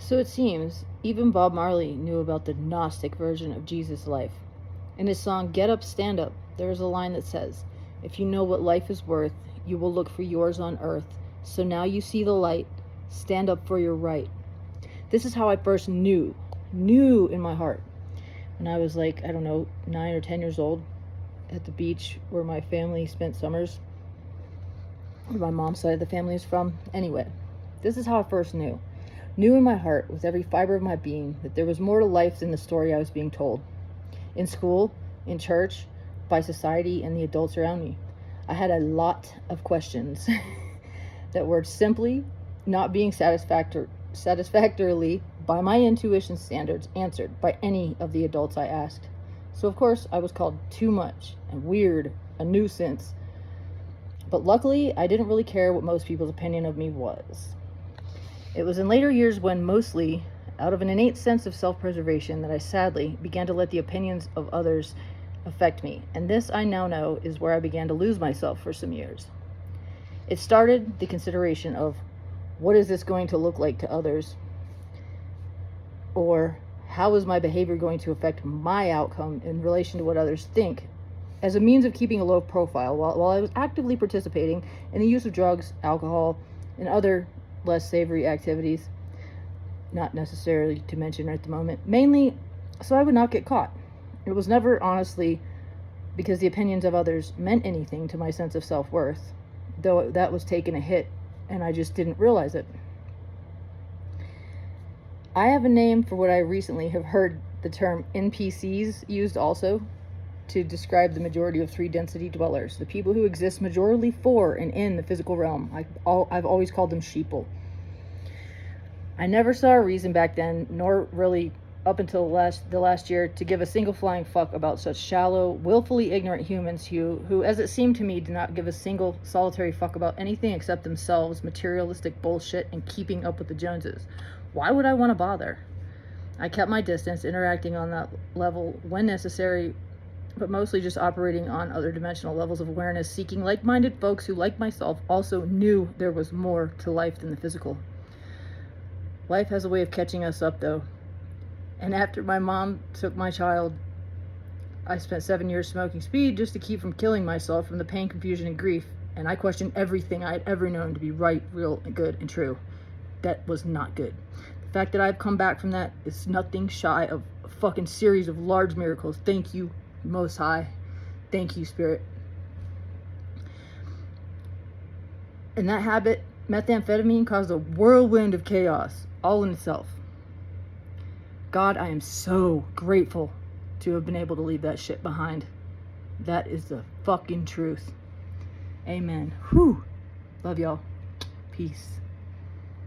So it seems even Bob Marley knew about the Gnostic version of Jesus' life. In his song Get Up, Stand Up, there is a line that says, "If you know what life is worth, you will look for yours on earth. So now you see the light, stand up for your right." This is how I first knew in my heart. When I was like, I don't know, 9 or 10 years old at the beach where my family spent summers, where my mom's side of the family is from. Anyway, this is how I first knew. Knew in my heart, with every fiber of my being, that there was more to life than the story I was being told. In school, in church, by society, and the adults around me, I had a lot of questions that were simply not being satisfactorily, by my intuition standards, answered by any of the adults I asked. So of course I was called too much and weird, a nuisance. But luckily I didn't really care what most people's opinion of me was. It was in later years when, mostly out of an innate sense of self-preservation, that I sadly began to let the opinions of others affect me. And this, I now know, is where I began to lose myself for some years. It started the consideration of, what is this going to look like to others? Or how is my behavior going to affect my outcome in relation to what others think, as a means of keeping a low profile while I was actively participating in the use of drugs, alcohol, and other less savory activities, not necessarily to mention at the moment, mainly so I would not get caught. It was never honestly because the opinions of others meant anything to my sense of self-worth, though that was taking a hit and I just didn't realize it. I have a name for what I recently have heard the term NPCs used also to describe the majority of 3 density dwellers, the people who exist majorly for and in the physical realm. I've always called them sheeple. I never saw a reason back then, nor really up until the last year, to give a single flying fuck about such shallow, willfully ignorant humans who, as it seemed to me, did not give a single solitary fuck about anything except themselves, materialistic bullshit, and keeping up with the Joneses. Why would I want to bother? I kept my distance, interacting on that level when necessary, but mostly just operating on other dimensional levels of awareness, seeking like-minded folks who, like myself, also knew there was more to life than the physical. Life has a way of catching us up, though. And after my mom took my child, I spent 7 years smoking speed just to keep from killing myself from the pain, confusion, and grief. And I questioned everything I had ever known to be right, real, and good, and true. That was not good. The fact that I've come back from that is nothing shy of a fucking series of large miracles. Thank you, Most High. Thank you, Spirit. And that habit, methamphetamine, caused a whirlwind of chaos, all in itself. God, I am so grateful to have been able to leave that shit behind. That is the fucking truth. Amen. Whew. Love y'all. Peace.